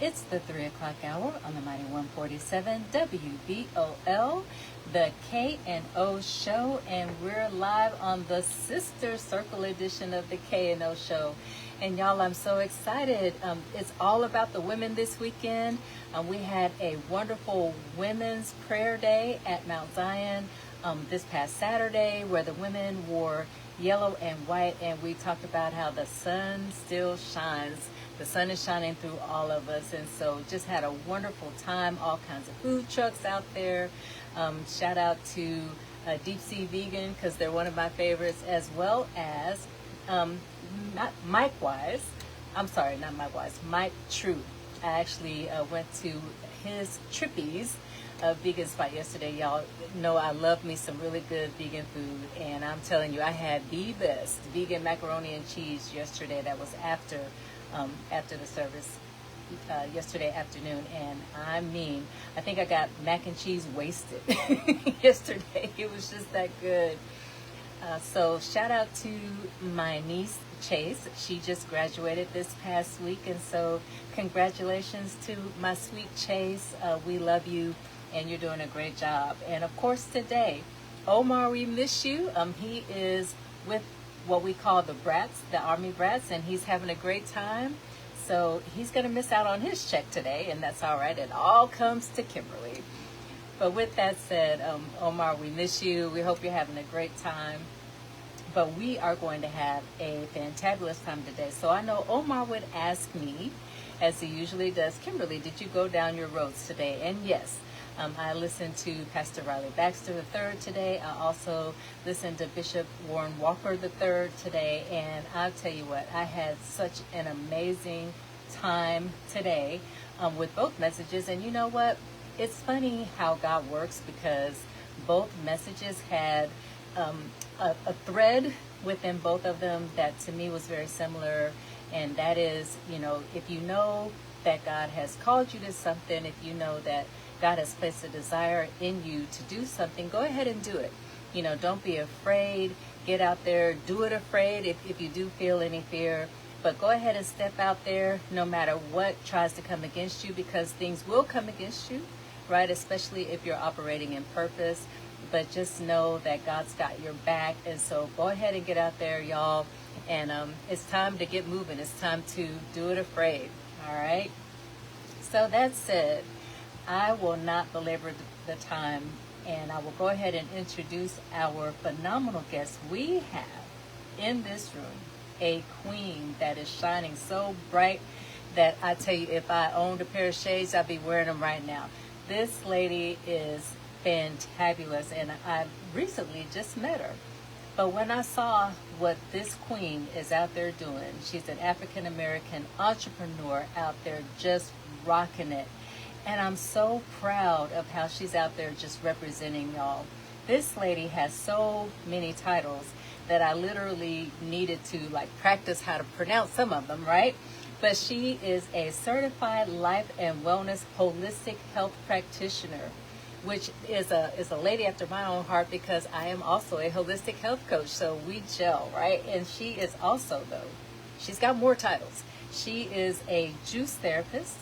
It's the 3 o'clock hour on the mighty 147 WVOL, the K&O Show, and we're live on the Sister Circle edition of the K&O Show. And y'all, I'm so excited. It's all about the women this weekend. We had a wonderful Women's Prayer Day at Mount Zion this past Saturday, where the women wore yellow and white, and we talked about how the sun still shines. The sun is shining through all of us, and so just had a wonderful time. All kinds of food trucks out there. Shout out to Deep Sea Vegan, because they're one of my favorites, as well as Mike True. I actually went to his Trippies vegan spot yesterday. Y'all know I love me some really good vegan food, and I'm telling you, I had the best vegan macaroni and cheese yesterday. That was after the service yesterday afternoon, and I think I got mac and cheese wasted yesterday. It was just that good. So shout out to my niece Chase. She just graduated this past week, and so congratulations to my sweet Chase. We love you, and you're doing a great job. And of course today, Omar, we miss you. He is with what we call the brats, the Army brats, and he's having a great time. So he's going to miss out on his check today, and that's all right. It all comes to Kimberly. But with that said, Omar, we miss you. We hope you're having a great time. But we are going to have a fantabulous time today. So I know Omar would ask me, as he usually does, Kimberly, did you go down your roads today? And yes, I listened to Pastor Riley Baxter III today. I also listened to Bishop Warren Walker III today. And I'll tell you what, I had such an amazing time today with both messages. And you know what? It's funny how God works, because both messages had a thread within both of them that to me was very similar. And that is, if you know that God has called you to something, if you know that God has placed a desire in you to do something, go ahead and do it. Don't be afraid. Get out there, do it afraid if you do feel any fear. But go ahead and step out there no matter what tries to come against you, because things will come against you, right? Especially if you're operating in purpose. But just know that God's got your back. And so go ahead and get out there, y'all. And it's time to get moving. It's time to do it afraid. All right? So that said, I will not belabor the time, and I will go ahead and introduce our phenomenal guest. We have in this room a queen that is shining so bright that I tell you, if I owned a pair of shades, I'd be wearing them right now. This lady is fantabulous, and I recently just met her. But when I saw what this queen is out there doing, she's an African-American entrepreneur out there just rocking it. And I'm so proud of how she's out there just representing y'all. This lady has so many titles that I literally needed to practice how to pronounce some of them, right? But she is a certified life and wellness holistic health practitioner, which is a lady after my own heart, because I am also a holistic health coach. So we gel, right? And she is also, though, she's got more titles. She is a juice therapist,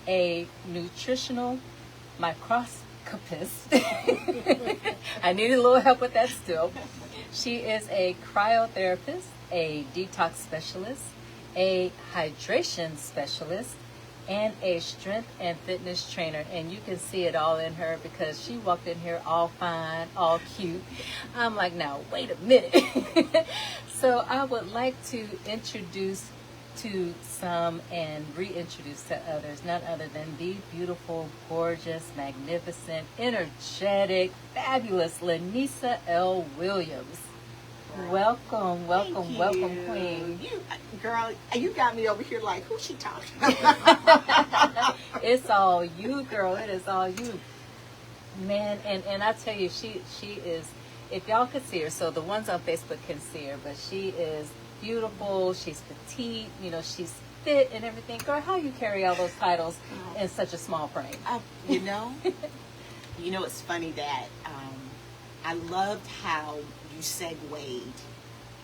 a nutritional microscopist. I needed a little help with that still. She is a cryotherapist, a detox specialist, a hydration specialist, and a strength and fitness trainer. And you can see it all in her, because she walked in here all fine, all cute. I'm like, now, wait a minute. So I would like to introduce to some and reintroduce to others, none other than the beautiful, gorgeous, magnificent, energetic, fabulous LYNESA L. Williams. Welcome, queen. Girl, you got me over here like, who's she talking about? It's all you, girl. It is all you. Man, and I tell you, she is, if y'all could see her, so the ones on Facebook can see her, but she is beautiful. She's petite, she's fit and everything. Girl, how you carry all those titles in such a small frame? It's funny that I loved how you segued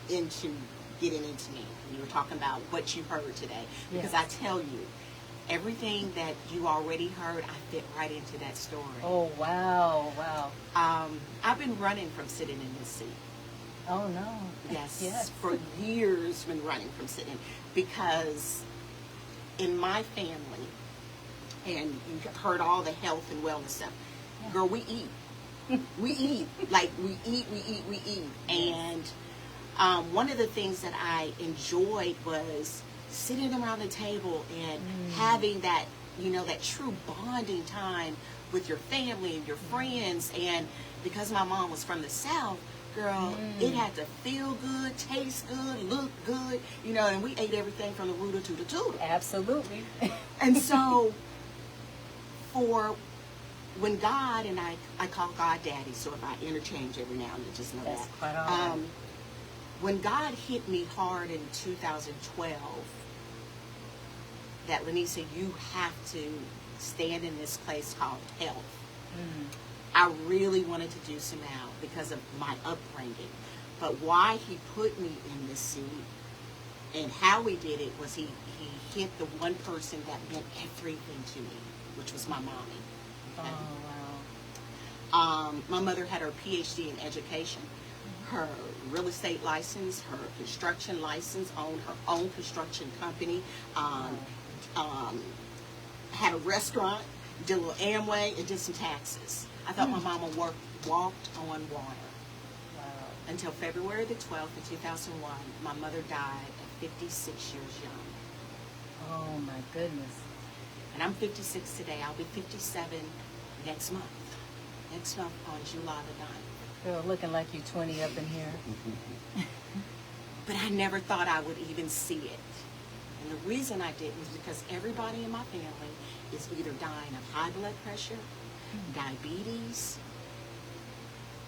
into getting into me. You were talking about what you heard today, because I tell you, Everything that you already heard, I fit right into that story. Oh, wow, wow. I've been running from sitting in this seat. Oh, no. Yes, Yes. for years been running from sitting, because in my family, and you heard all the health and wellness stuff, girl, we eat. We eat. Like, we eat. And one of the things that I enjoyed was sitting around the table and having that, that true bonding time with your family and your friends. And because my mom was from the South, girl, it had to feel good, taste good, look good, and we ate everything from the rooter to the tutor. Absolutely. And so when God, and I call God Daddy, so if I interchange every now and then, just know That's that. quite all right. When God hit me hard in 2012, that LYNESA, you have to stand in this place called health. I really wanted to do some out because of my upbringing. But why he put me in this seat and how he did it was he hit the one person that meant everything to me, which was my mommy. Okay? Oh, wow. My mother had her PhD in education, her real estate license, her construction license, owned her own construction company, had a restaurant, did a little Amway, and did some taxes. I thought my mama walked on water. Wow. Until February the 12th of 2001, my mother died at 56 years young. Oh, my goodness. And I'm 56 today. I'll be 57 next month. Next month on July the 9th. Girl, looking like you're 20 up in here. But I never thought I would even see it. And the reason I didn't was because everybody in my family is either dying of high blood pressure, diabetes,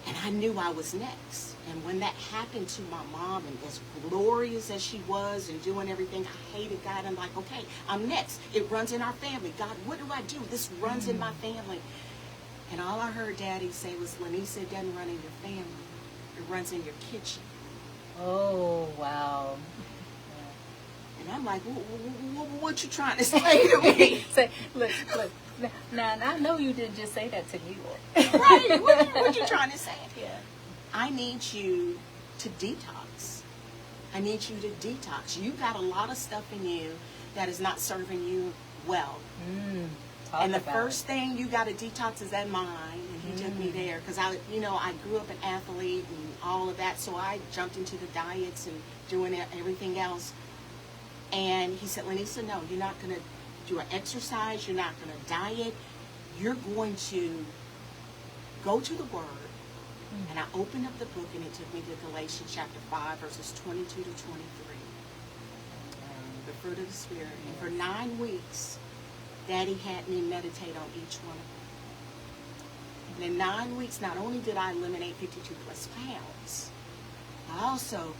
and I knew I was next. And when that happened to my mom, and as glorious as she was and doing everything, I hated God. I'm like, okay, I'm next. It runs in our family. God, what do I do? This runs in my family. And all I heard Daddy say was, LYNESA, it doesn't run in your family. It runs in your kitchen. Oh, wow. And I'm like, what you trying to say to me? Say, look. Now, I know you didn't just say that to me. Right, what you trying to say? Yeah. I need you to detox. I need you to detox. You got a lot of stuff in you that is not serving you well. And the first thing you got to detox is that mind. And he took me there because I grew up an athlete and all of that. So I jumped into the diets and doing everything else. And he said, LYNESA, no, you're not going to do an exercise. You're not going to diet. You're going to go to the Word. And I opened up the book, and it took me to Galatians chapter 5, verses 22 to 23. The fruit of the Spirit. And for 9 weeks, Daddy had me meditate on each one of them. And in 9 weeks, not only did I eliminate 52 plus pounds, I also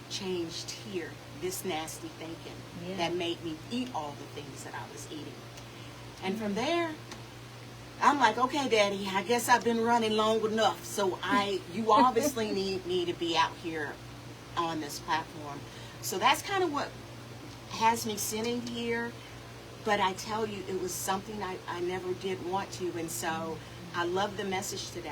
changed here, this nasty thinking that made me eat all the things that I was eating. And from there, I'm like, okay, Daddy, I guess I've been running long enough. So you obviously need me to be out here on this platform. So that's kind of what has me sitting here. But I tell you, it was something I never did want to. And so I love the message today.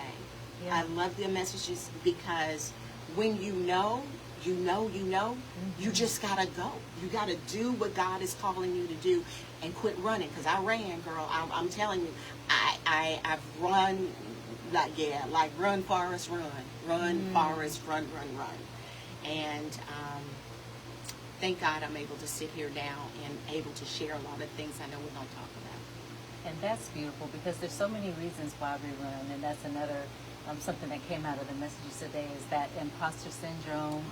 Yeah. I love the messages because when you know, you just got to go. You got to do what God is calling you to do and quit running. Because I ran, girl. I'm telling you, I've run, like run, Forrest, run. Run, Forrest, run. And thank God I'm able to sit here now and able to share a lot of things I know we don't talk about. And that's beautiful because there's so many reasons why we run. And that's another, something that came out of the messages today is that imposter syndrome.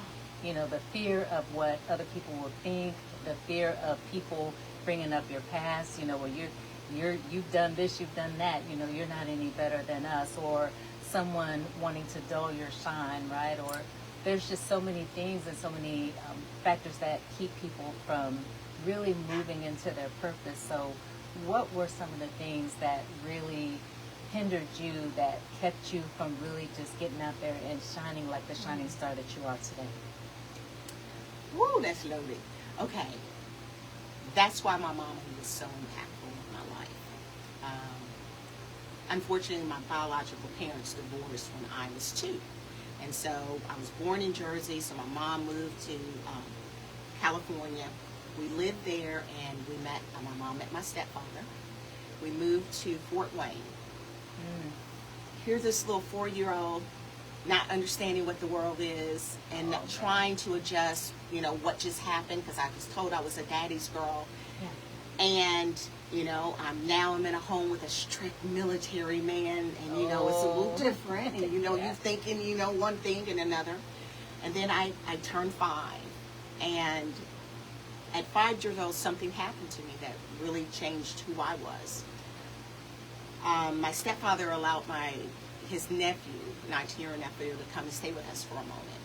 The fear of what other people will think, the fear of people bringing up your past, where you've done this, you've done that, you're not any better than us, or someone wanting to dull your shine, right? Or there's just so many things and so many factors that keep people from really moving into their purpose. So what were some of the things that really hindered you, that kept you from really just getting out there and shining like the shining star that you are today? Woo, that's loaded. Okay. that's why my mom was so impactful in my life. Unfortunately, my biological parents divorced when I was 2. And so I was born in Jersey, so my mom moved to California. We lived there, and my mom met my stepfather. We moved to Fort Wayne. Here's this little 4-year-old not understanding what the world is and trying to adjust, what just happened, because I was told I was a daddy's girl. Yeah. And, I'm in a home with a strict military man, and, it's a little different. And, you're thinking, one thing and another. And then I turned 5. And at 5 years old, something happened to me that really changed who I was. My stepfather allowed his nephew, 19-year-old nephew, to come and stay with us for a moment.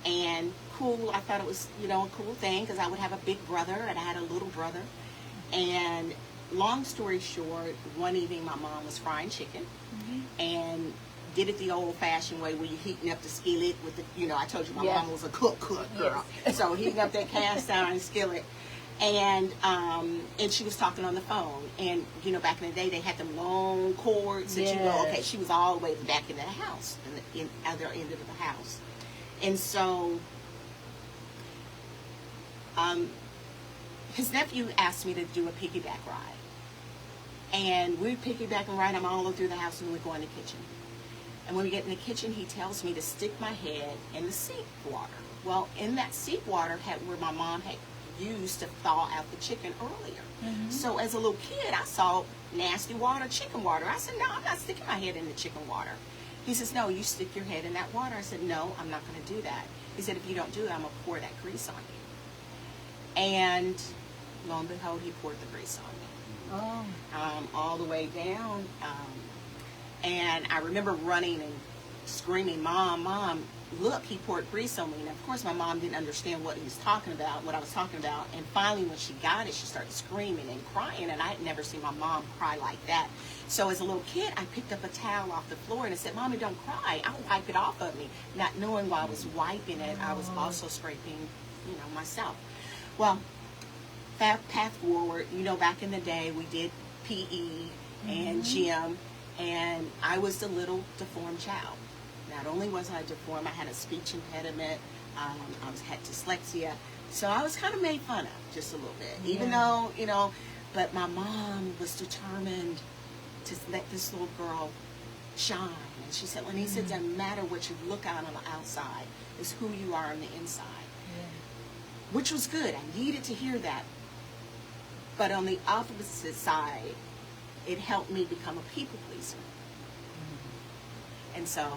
And cool, I thought it was, a cool thing, because I would have a big brother and I had a little brother. And long story short, one evening my mom was frying chicken, and did it the old-fashioned way, where you're heating up the skillet with the, I told you my mom was a cook girl. Yes. So heating up that cast iron skillet. And she was talking on the phone. And, back in the day, they had them long cords that you go, okay, she was all the way back in the house, in the other end of the house. And so his nephew asked me to do a piggyback ride. And we piggyback and ride. I'm all over through the house, and we go in the kitchen. And when we get in the kitchen, he tells me to stick my head in the seep water. Well, in that seep water where my mom had used to thaw out the chicken earlier. So as a little kid, I saw nasty water, chicken water. I said, no, I'm not sticking my head in the chicken water. He says, no, you stick your head in that water. I said, no, I'm not going to do that. He said, if you don't do it, I'm going to pour that grease on you. And lo and behold, he poured the grease on me. All the way down. And I remember running and screaming, Mom, Mom, look, he poured grease on me. And of course, my mom didn't understand what I was talking about. And finally, when she got it, she started screaming and crying. And I had never seen my mom cry like that. So as a little kid, I picked up a towel off the floor and I said, Mommy, don't cry. I'll wipe it off of me. Not knowing while I was wiping it, I was also scraping, myself. Well, path forward, back in the day, we did PE and gym. And I was the little deformed child. Not only was I deformed, I had a speech impediment. I had dyslexia. So I was kind of made fun of just a little bit. Even though, but my mom was determined to let this little girl shine. And she said, LYNESA, it doesn't matter what you look out on the outside. It's who you are on the inside. Which was good. I needed to hear that. But on the opposite side, it helped me become a people pleaser. And so,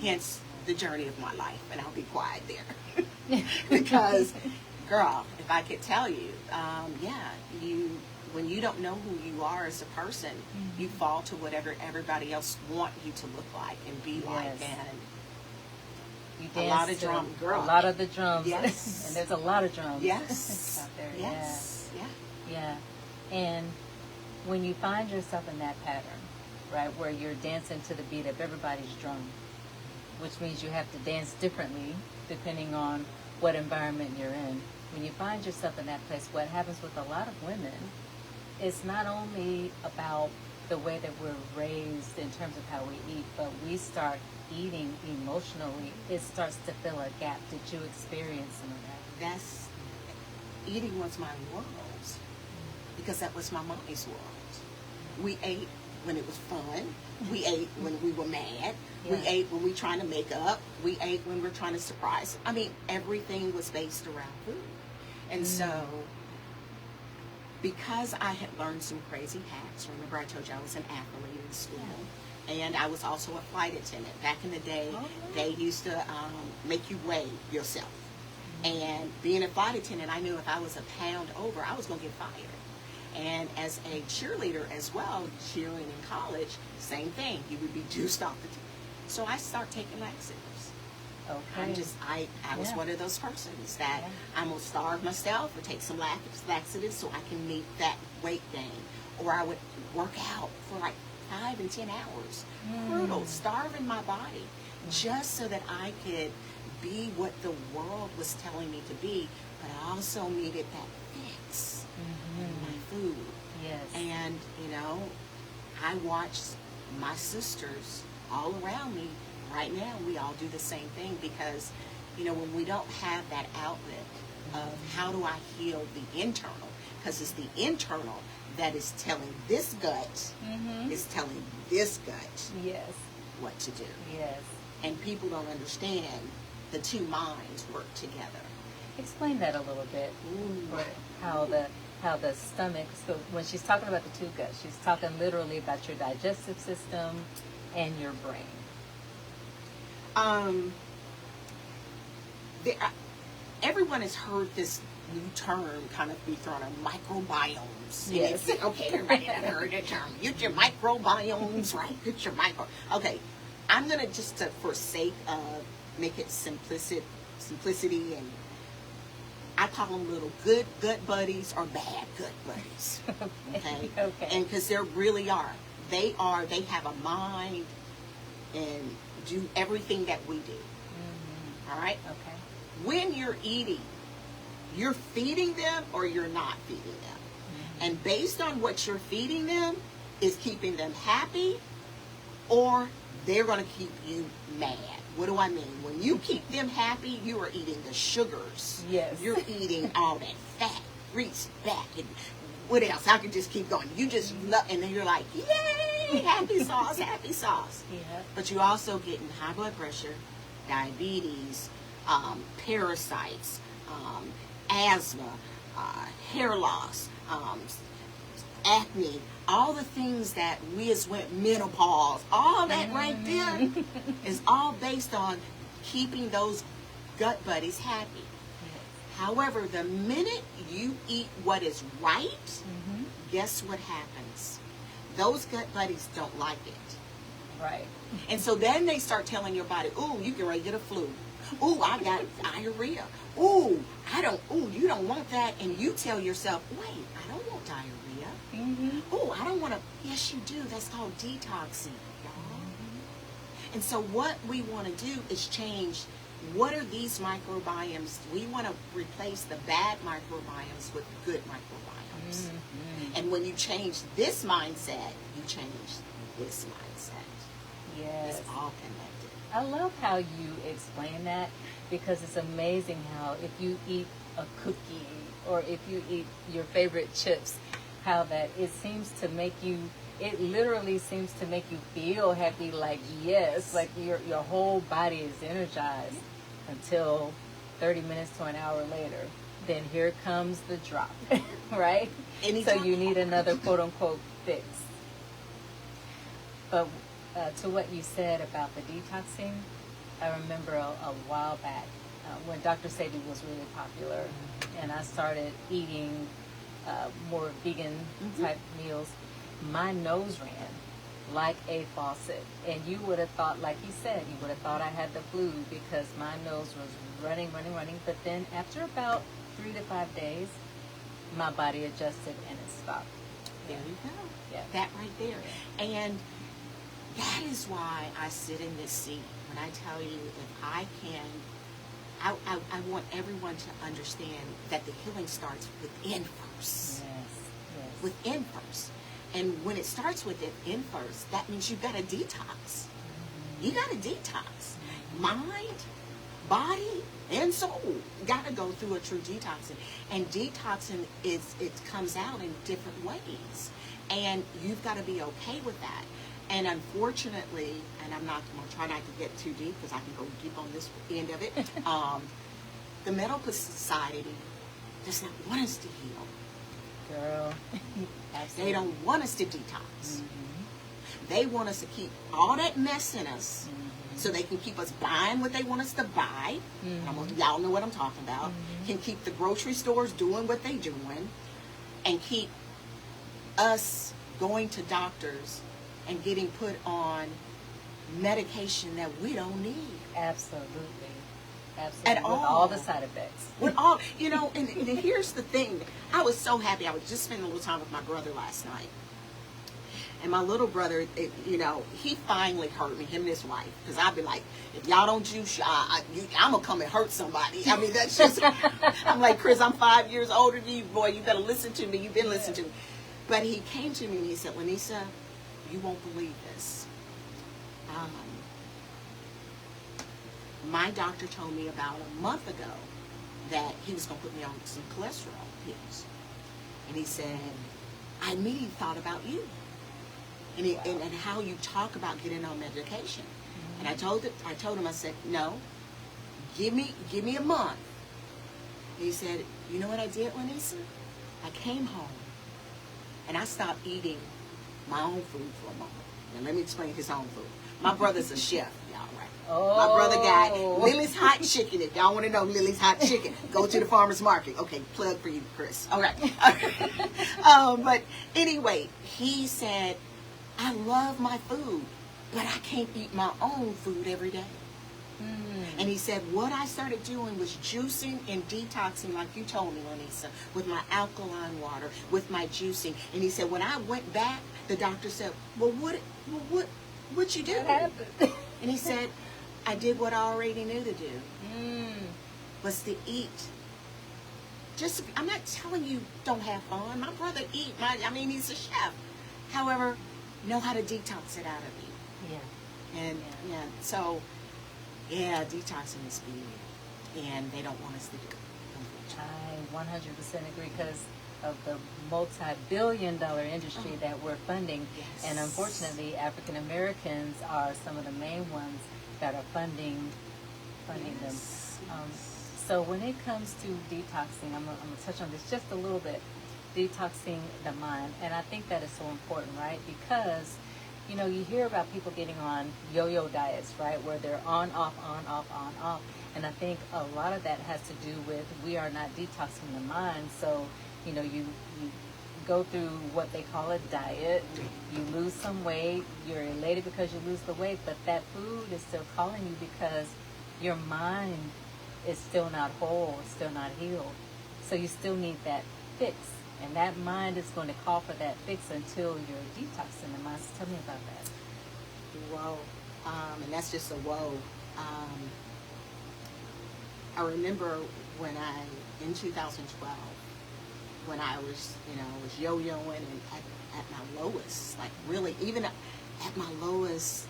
hence the journey of my life. And I'll be quiet there. Because, girl, if I could tell you, when you don't know who you are as a person, you fall to whatever everybody else want you to look like and be like. And you a lot of drums, girl. A lot of the drums. Yes. And there's a lot of drums. Yes. Out there. Yes. Yeah. And when you find yourself in that pattern, right, where you're dancing to the beat of everybody's drum, which means you have to dance differently depending on what environment you're in. When you find yourself in that place, what happens with a lot of women, it's not only about the way that we're raised in terms of how we eat, but we start eating emotionally. It starts to fill a gap. Did you experience some of that? Eating was my world, because that was my mommy's world. We ate when it was fun. We ate when we were mad. We ate when we were trying to make up. We ate when we were trying to surprise. I mean, everything was based around food. And so, because I had learned some crazy hacks, remember I told you I was an athlete in school, and I was also a flight attendant. Back in the day, they used to make you weigh yourself. And being a flight attendant, I knew if I was a pound over, I was going to get fired. And as a cheerleader as well, cheering in college, same thing. You would be juiced off the team. So I started taking laxatives. Okay. I was one of those persons that I'm going to starve myself or take some laxatives so I can meet that weight gain. Or I would work out for like 5 and 10 hours. Brutal, starving my body just so that I could be what the world was telling me to be, but I also needed that fix in my food. Yes. And, you know, I watched my sisters all around me. Right now, we all do the same thing because, you know, when we don't have that outlet of how do I heal the internal, because it's the internal that is telling this gut, is telling this gut Yes. what to do. Yes. And people don't understand the two minds work together. Explain that a little bit. Ooh. For how the stomach. So when she's talking about the two guts, she's talking literally about your digestive system and your brain. Everyone has heard this new term kind of be thrown on, microbiomes. Yes. Okay, everybody has heard the term. Get your microbiomes right. Get your micro. Okay, I'm gonna just for sake of make it simplicity, and I call them little good gut buddies or bad gut buddies. Okay. Okay. And because there really are. They have a mind and do everything that we do. All right. Okay. When you're eating, you're feeding them or you're not feeding them. And based on what you're feeding them is keeping them happy, or they're going to keep you mad. What do I mean? When you keep them happy, you are eating the sugars. Yes. You're eating all that fat, grease, fat, and what else? I could just keep going. You just love, and then you're like, yay, happy sauce, happy sauce. Yeah. But you're also getting high blood pressure, diabetes, parasites, asthma, hair loss, acne, all the things that we as went menopause, all that right there is all based on keeping those gut buddies happy. However, the minute you eat what is right, guess what happens? Those gut buddies don't like it. Right. And so then they start telling your body, ooh, you can ready to get a flu. Ooh, I got diarrhea. Ooh, you don't want that. And you tell yourself, wait, I don't want diarrhea. Ooh, I don't want to. Yes, you do. That's called detoxing, y'all. And so what we want to do is change, what are these microbiomes? We want to replace the bad microbiomes with good microbiomes. And when you change this mindset, you change this mindset. Yes. It's all connected. I love how you explain that, because it's amazing how if you eat a cookie or if you eat your favorite chips, how that it seems to make you, it literally seems to make you feel happy, like yes, like your whole body is energized until 30 minutes to an hour later. Then here comes the drop, right? Anytime. So you need another quote unquote fix. But to what you said about the detoxing, I remember a while back when Dr. Sadie was really popular, and I started eating more vegan type meals. My nose ran like a faucet, and you would have thought, like he said, you would have thought I had the flu because my nose was running. But then after about 3 to 5 days, my body adjusted and it stopped. There you go. Yeah. That right there. And that is why I sit in this seat when I tell you, if I can, I want everyone to understand that the healing starts within first. Yes. Within first. And when it starts within first, that means you've got to detox. You got to detox. Mind, body, and soul got to go through a true detoxing. And detoxing it comes out in different ways. And you've got to be okay with that. And unfortunately, and I'm going to try not to get too deep because I can go deep on this end of it, the medical society does not want us to heal. Girl. They don't want us to detox. They want us to keep all that mess in us so they can keep us buying what they want us to buy. Y'all know what I'm talking about. Can keep the grocery stores doing what they're doing and keep us going to doctors and getting put on medication that we don't need. Absolutely. At With all. all the side effects. With all, and here's the thing. I was so happy. I was just spending a little time with my brother last night. And my little brother, he finally hurt me, him and his wife. Because I'd be like, if y'all don't juice, I'm going to come and hurt somebody. I mean, that's just, I'm like, Chris, I'm 5 years older than you, boy. You better listen to me. You've been listening to me. But he came to me and he said, LYNESA, you won't believe this. My doctor told me about a month ago that he was going to put me on some cholesterol pills. And he said, I immediately thought about you. And how you talk about getting on medication. And I told him, I said, no, give me a month. And he said, you know what I did, LYNESA? I came home and I stopped eating my own food for a moment. And let me explain his own food. My brother's a chef, y'all, right? Oh. My brother got Lily's Hot Chicken. If y'all want to know Lily's Hot Chicken, go to the farmer's market. Okay, plug for you, Chris. All right. But anyway, he said, I love my food, but I can't eat my own food every day. And he said, what I started doing was juicing and detoxing, like you told me, LYNESA, with my alkaline water, with my juicing. And he said, when I went back, the doctor said, well, what'd you do? What happened? And he said, I did what I already knew to do, was to eat. I'm not telling you don't have fun. My brother eat. He's a chef. However, know how to detox it out of you. Yeah. And so detoxing is big, and they don't want us to do it. I 100% agree because of the multi-billion-dollar industry that we're funding. Yes. And unfortunately, African Americans are some of the main ones that are funding them. So when it comes to detoxing, I'm going to touch on this just a little bit, detoxing the mind. And I think that is so important, right? Because, you hear about people getting on yo-yo diets, right? Where they're on, off, on, off, on, off. And I think a lot of that has to do with we are not detoxing the mind. So, you go through what they call a diet, you lose some weight, you're elated because you lose the weight, but that food is still calling you because your mind is still not whole, still not healed. So you still need that fix. And that mind is going to call for that fix until you're detoxing the mind. So tell me about that. Whoa. And that's just a whoa. I remember in 2012, when I was, was yo-yoing and at my lowest, like really, even at my lowest,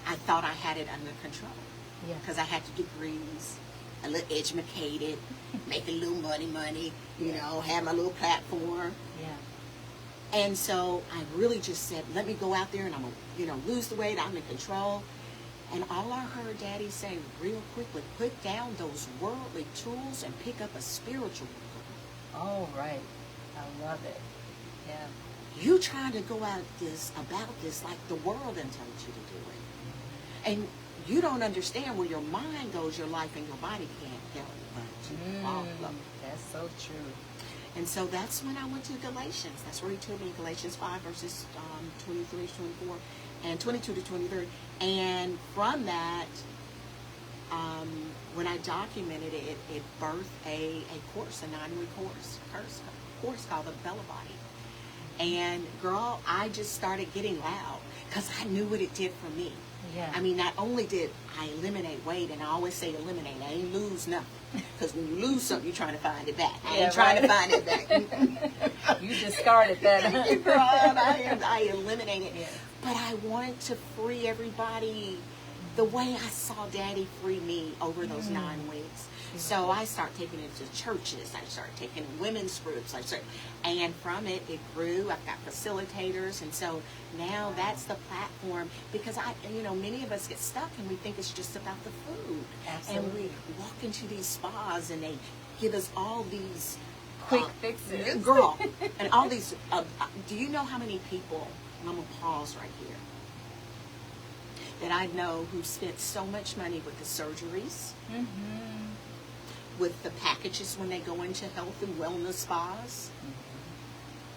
I thought I had it under control. Yeah. Because I had the degrees, a little educated, making a little money, had my little platform. Yeah. And so I really just said, let me go out there and I'm going to, lose the weight, I'm in control. And all I heard Daddy say real quickly, put down those worldly tools and pick up a spiritual one. Oh, right. I love it. Yeah. You trying to go about this like the world done told you to do it. And you don't understand where your mind goes, your life and your body can't help but to follow. That's so true. And so that's when I went to Galatians. That's where he told me, Galatians 5 verses 23 to 24 and 22 to 23. And from that, when I documented it, it birthed a course, a 9-week course called the Bella Body. And girl, I just started getting loud because I knew what it did for me. Yeah. Not only did I eliminate weight, and I always say eliminate, I ain't lose nothing. Because when you lose something, you're trying to find it back. I ain't trying to find it back. You discarded that. Girl, I eliminated. Yeah. But I wanted to free everybody the way I saw Daddy free me over those 9 weeks. So I started taking it to churches. I started taking it in women's groups. And from it grew. I've got facilitators. And so now that's the platform. Because, many of us get stuck and we think it's just about the food. Absolutely. And we walk into these spas and they give us all these quick fixes. Girl. And all these, do you know how many people, and I'm going to pause right here, that I know who spent so much money with the surgeries, with the packages when they go into health and wellness spas,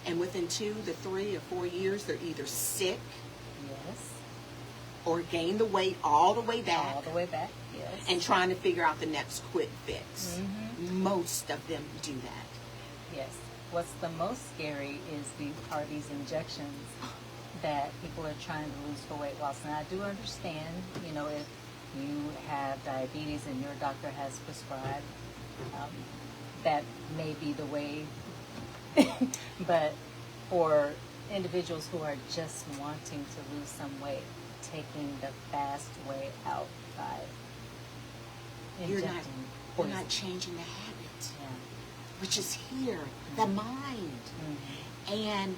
and within 2 to 3 or 4 years, they're either sick, Yes. or gain the weight all the way back, Yes. and trying to figure out the next quick fix. Most of them do that. Yes. what's the most scary are these injections that people are trying to lose for weight loss. And I do understand, you know, if you have diabetes and your doctor has prescribed, that may be the way. But for individuals who are just wanting to lose some weight, taking the fast way out by injecting You're poison. not changing the habit, Yeah. which is here, the mind. And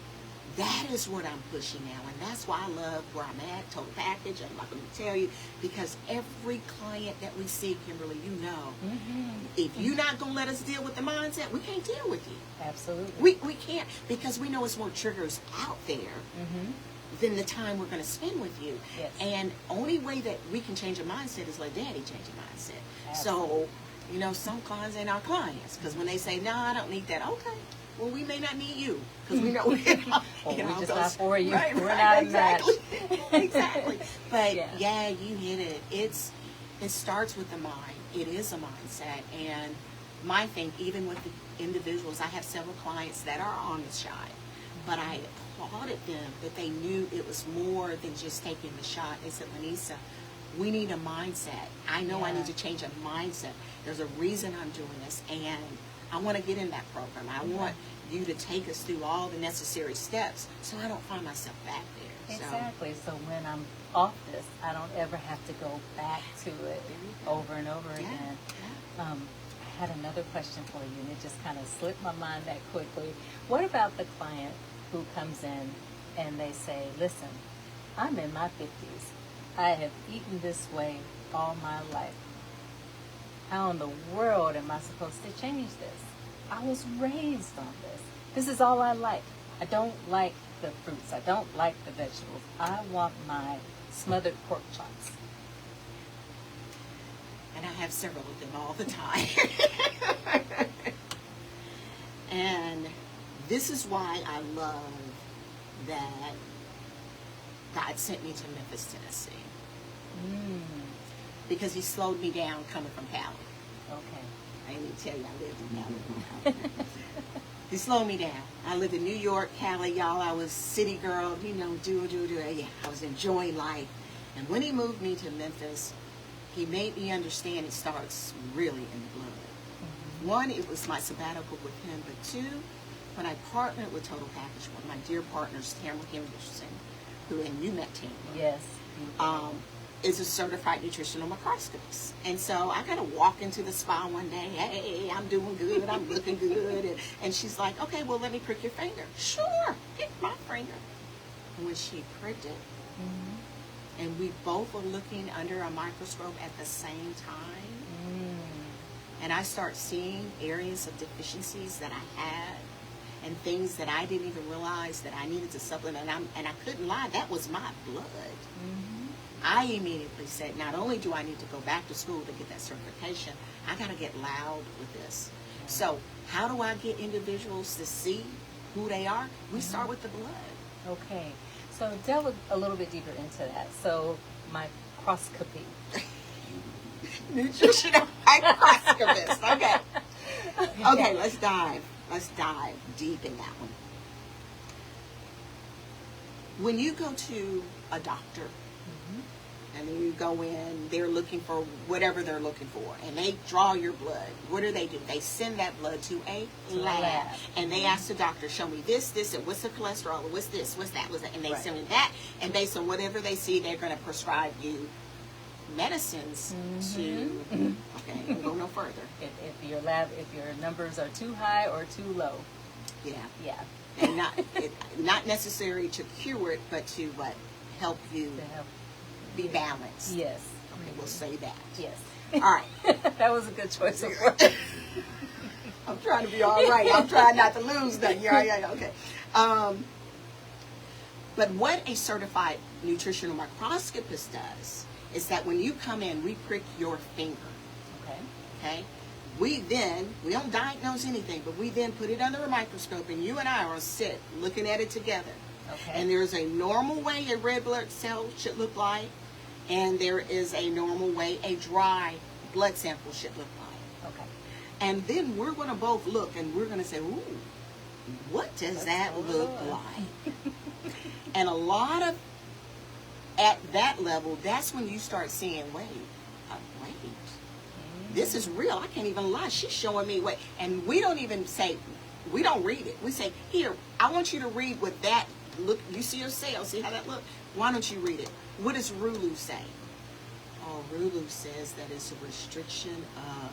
that is what I'm pushing now. And that's why I love where I'm at, total package. I'm not going to tell you, because every client that we see, Kimberly, you know, if you're not going to let us deal with the mindset, we can't deal with you. Absolutely. We can't, because we know it's more triggers out there than the time we're going to spend with you. Yes. And only way that we can change a mindset is let Daddy change a mindset. Absolutely. So, you know, some clients ain't our clients, because when they say, no, I don't need that, okay. Well, we may not need you, because we know we're not, Well, you know, we're just not for you. Right, We're right, not exactly. a match. Exactly. But Yeah. yeah, you hit it. It starts with the mind. It is a mindset. And my thing, even with the individuals, I have several clients that are on the shot, but I applauded them that they knew it was more than just taking the shot. They said, LYNESA, we need a mindset. I know I need to change a mindset. There's a reason I'm doing this, and I want to get in that program. I want you to take us through all the necessary steps so I don't find myself back there. Exactly. So when I'm off this, I don't ever have to go back to it over and over again. I had another question for you, and it just kind of slipped my mind that quickly. What about the client who comes in and they say, listen, I'm in my 50s. I have eaten this way all my life. How in the world am I supposed to change this? I was raised on this. This is all I like. I don't like the fruits. I don't like the vegetables. I want my smothered pork chops. And I have several of them all the time. And this is why I love that God sent me to Memphis, Tennessee. Because he slowed me down coming from Cali. Okay. I didn't even tell you I lived in Cali. He slowed me down. I lived in New York, Cali, y'all. I was city girl, you know, yeah. I was enjoying life. And when he moved me to Memphis, he made me understand it starts really in the blood. One, it was my sabbatical with him, but two, when I partnered with Total Package, one of my dear partners, Tamara Henderson, and you met Tamara. Yes. Is a certified nutritional microscopist. And so I kind of walk into the spa one day, hey, I'm doing good, I'm looking good. And she's like, okay, well, let me prick your finger. Sure, prick my finger. And when she pricked it, and we both were looking under a microscope at the same time, and I start seeing areas of deficiencies that I had and things that I didn't even realize that I needed to supplement. And I couldn't lie, that was my blood. I immediately said, not only do I need to go back to school to get that certification, I got to get loud with this. So how do I get individuals to see who they are? We start with the blood. Okay. So delve a little bit deeper into that. So microscopy. Nutritional microscopist. Okay. Okay, let's dive deep in that one. When you go to a doctor, and then you go in, they're looking for whatever they're looking for, and they draw your blood. What do? They send that blood to a lab, and they ask the doctor, show me this, and what's the cholesterol, what's this, what's that, and they send me that, and based on whatever they see, they're going to prescribe you medicines to, okay, we'll go no further. If your numbers are too high or too low. Yeah. And not necessary to cure it, but to what? Help you be balanced. Yes. Okay, we'll say that. Yes. All right. That was a good choice of words. I'm trying to be all right. I'm trying not to lose that. Yeah, okay. But what a certified nutritional microscopist does is that when you come in, we prick your finger. Okay? We don't diagnose anything, but we then put it under a microscope, and you and I are sit looking at it together. Okay. And there's a normal way a red blood cell should look like, and there is a normal way a dry blood sample should look like. Okay. And then we're going to both look, and we're going to say, ooh, what does What's that going look on? like? And a lot of, at that level, that's when you start seeing, wait, this is real. I can't even lie. She's showing me what, and we don't even say, we don't read it. We say, here, I want you to read what that look. You see your sale. See how that look? Why don't you read it? What does Rulu say? Oh, Rulu says that it's a restriction of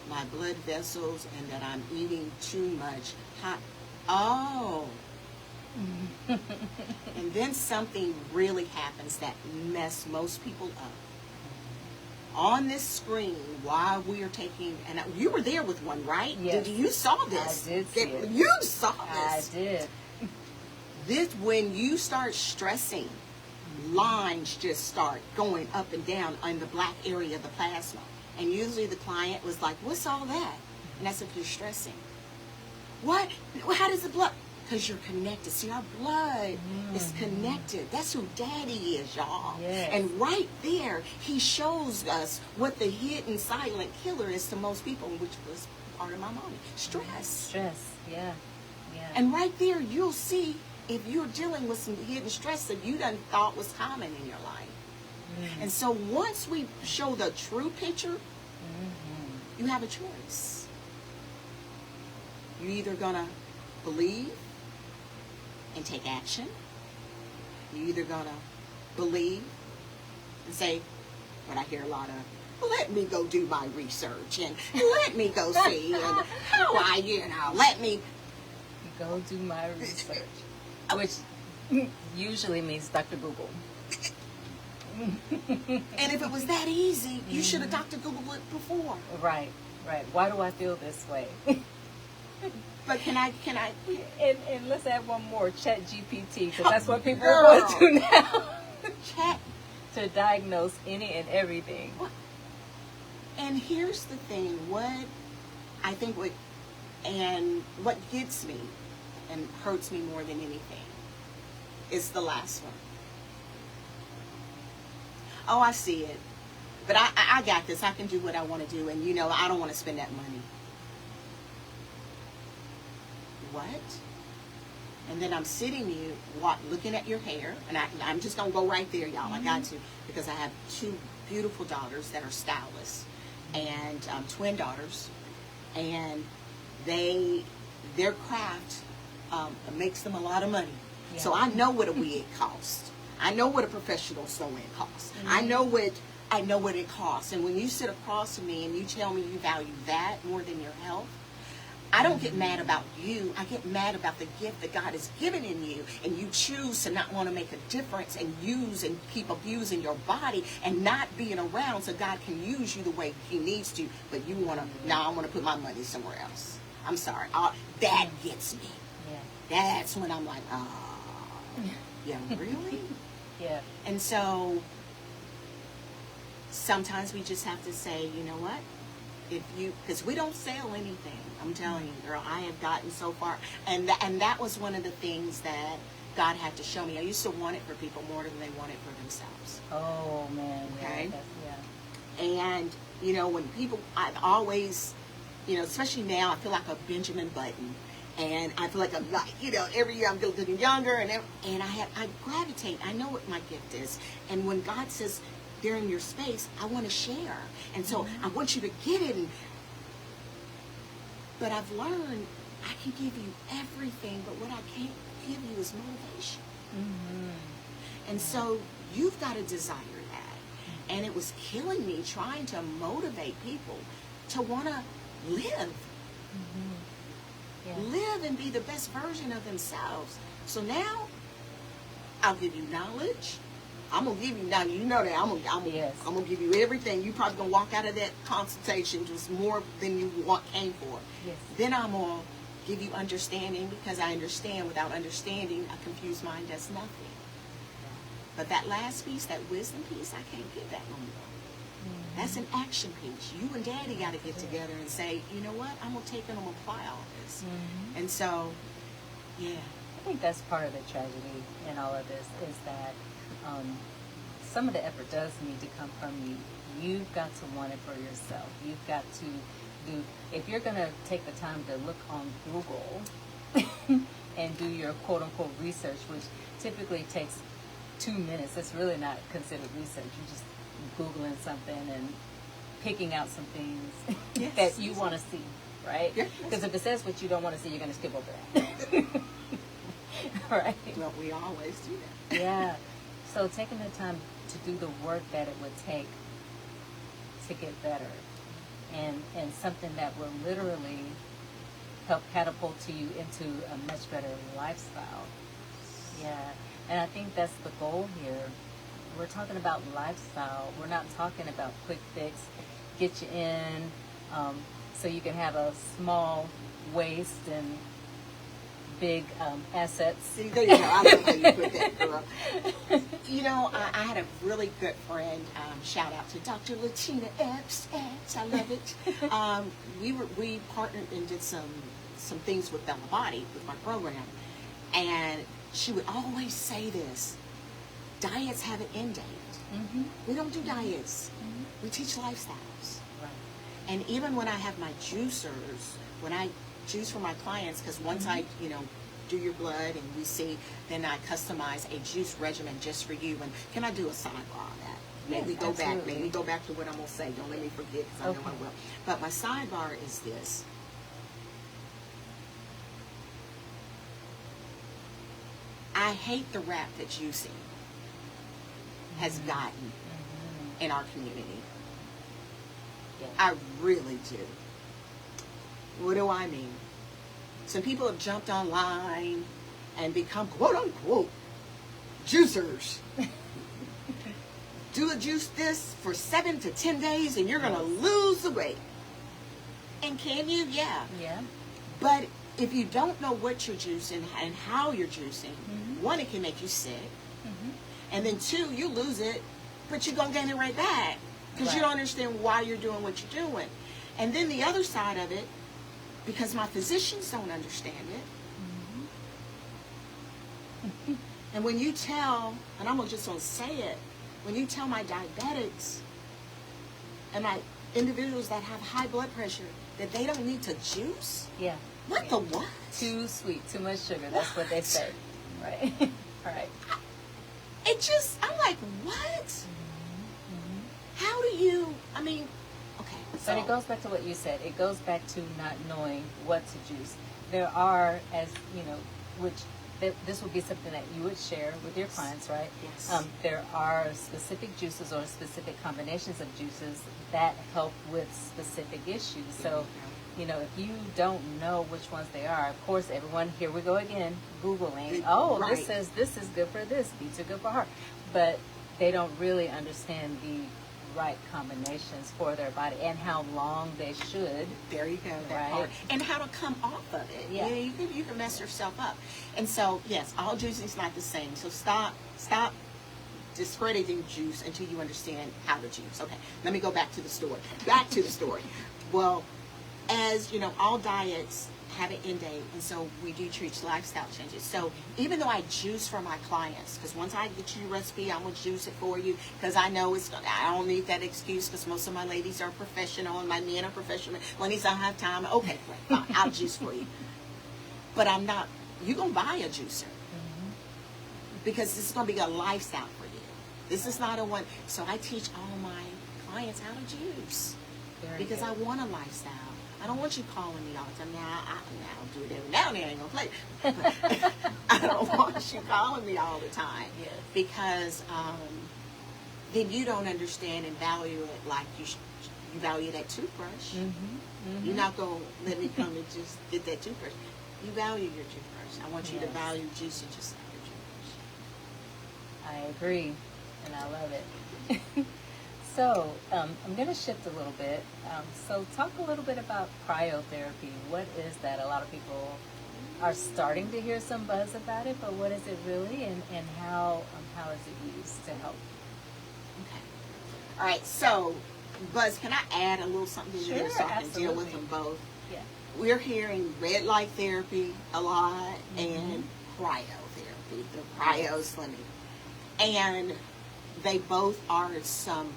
my blood vessels and that I'm eating too much hot. Oh. And then something really happens that mess most people up. On this screen, while we are taking, and you were there with one, right? Yes. You saw this. I did see it. You saw I this. did. This, when you start stressing, lines just start going up and down in the black area of the plasma. And usually the client was like, what's all that? And I said, you're stressing. What? How does the blood? Because you're connected. See, our blood is connected. That's who Daddy is, y'all. Yes. And right there, he shows us what the hidden silent killer is to most people, which was part of my mommy. Stress. Stress, yeah. And right there, you'll see if you're dealing with some hidden stress that you done thought was common in your life. And so once we show the true picture, you have a choice. You're either going to believe and take action. You're either going to believe and say, what I hear a lot of, well, let me go do my research and let me go see and how let me Go do my research, which usually means Dr. Google. And if it was that easy, you should have Dr. Googled it before. Right. Why do I feel this way? But can I? And let's add one more, Chat GPT, because that's what people are going to now. Chat. To diagnose any and everything. And here's the thing, what gets me and hurts me more than anything is the last one. Oh, I see it. But I got this. I can do what I want to do. And, I don't want to spend that money. What? And then I'm sitting here looking at your hair. And I'm just going to go right there, y'all. I got to. Because I have two beautiful daughters that are stylists. And twin daughters. And their craft makes them a lot of money. Yeah. So I know what a wig costs. I know what a professional sew-in costs. I know what it costs. And when you sit across from me and you tell me you value that more than your health, I don't get mad about you. I get mad about the gift that God has given in you, and you choose to not want to make a difference and use and keep abusing your body and not being around so God can use you the way he needs to. But you want to, I want to put my money somewhere else. I'm sorry. That gets me. Yeah. That's when I'm like, yeah, really? Yeah. And so sometimes we just have to say, you know what? Because we don't sell anything. I'm telling you, girl, I have gotten so far. And that was one of the things that God had to show me. I used to want it for people more than they want it for themselves. Oh, man. Okay? Yeah. And, when people, I've always, especially now, I feel like a Benjamin Button. And I feel like I'm like, every year I'm getting younger. And I gravitate. I know what my gift is. And when God says, they're in your space, I want to share. And so I want you to get it. But I've learned I can give you everything, but what I can't give you is motivation. And so you've got to desire that. And it was killing me trying to motivate people to want to live. Live and be the best version of themselves. So now I'll give you knowledge. I'm gonna give you now. You know that I'm gonna give you everything. You probably gonna walk out of that consultation just more than you came for. Yes. Then I'm gonna give you understanding, because I understand. Without understanding, a confused mind does nothing. But that last piece, that wisdom piece, I can't give that no more. That's an action piece. You and Daddy got to get together and say, you know what? I'm gonna take it and I'm gonna apply all this. And so, yeah. I think that's part of the tragedy in all of this is that. Some of the effort does need to come from you. You've got to want it for yourself. You've got to do, if you're going to take the time to look on Google and do your quote unquote research, which typically takes 2 minutes. It's really not considered research. You're just Googling something and picking out some things Yes. that you want to see, right? Yes. Because if it says what you don't want to see, you're going to skip over that. Right? Well, we always do that. Yeah. So taking the time to do the work that it would take to get better, and something that will literally help catapult you into a much better lifestyle. Yeah. And I think that's the goal here. We're talking about lifestyle. We're not talking about quick fix, get you in, so you can have a small waist and big assets. See, there you go. I love how you put that, girl. You know, I had a really good friend. Shout out to Dr. Latina Epps. I love it. We partnered and did some things with Bella Body with my program, and she would always say this: diets have an end date. Mm-hmm. We don't do diets. Mm-hmm. We teach lifestyles. Right. And even when I have my juicers, when I juice for my clients, because once I, do your blood and we see, then I customize a juice regimen just for you. And can I do a sidebar on that? Maybe Yes, go back. absolutely. Maybe go back to what I'm gonna say. Don't let me forget, because I know I will. But my sidebar is this: I hate the rap that juicing has gotten in our community. Yeah. I really do. What do I mean? Some people have jumped online and become quote unquote juicers. Do a juice this for 7 to 10 days and you're gonna lose the weight. And can you? Yeah. Yeah. But if you don't know what you're juicing and how you're juicing, one, it can make you sick. And then two, you lose it, but you're gonna gain it right back. Because you don't understand why you're doing what you're doing. And then the other side of it, because my physicians don't understand it. And when you tell, and I'm just going to say it, when you tell my diabetics and my individuals that have high blood pressure that they don't need to juice, Yeah. what the what? Too sweet, too much sugar. That's what they say. Right. All right. It just, I'm like, what? How do you, okay. So But it goes back to what you said. It goes back to not knowing what to juice. There are, as you know, this would be something that you would share with your clients, right? Yes. There are specific juices or specific combinations of juices that help with specific issues. So, if you don't know which ones they are, of course, everyone, here we go again, Googling. Oh, Right. this says this is good for this, beets are good for heart. But they don't really understand the right combinations for their body and how long they should. There you go, that Right. part. And how to come off of it. Yeah. You can mess yourself up. And so, yes, all juicing is not the same. So stop discrediting juice until you understand how to juice. Okay, let me go back to the story. Well, as you know, all diets have an end date, and so we do treat lifestyle changes. So even though I juice for my clients, because once I get you a recipe, I'm gonna juice it for you, because I know I don't need that excuse, because most of my ladies are professional and my men are professional. Ladies don't have time. Okay, great, fine, I'll juice for you. But I'm not. You're gonna buy a juicer because this is gonna be a lifestyle for you. This is not a one. So I teach all my clients how to juice because I want a lifestyle. I don't want you calling me all the time. Now, I'll do it every now and then. I ain't gonna play. I don't want you calling me all the time. Yes. Because then you don't understand and value it like you value that toothbrush. You're not going to let me come and just get that toothbrush. You value your toothbrush. I want you to value juicing just like your toothbrush. I agree, and I love it. So, I'm going to shift a little bit. So talk a little bit about cryotherapy. What is that? A lot of people are starting to hear some buzz about it, but what is it really, and how is it used to help? Okay. All right. So, Buzz, can I add a little something to this so I can deal with them both? Yeah. We're hearing red light therapy a lot and cryotherapy, the cryo slimming. And they both are some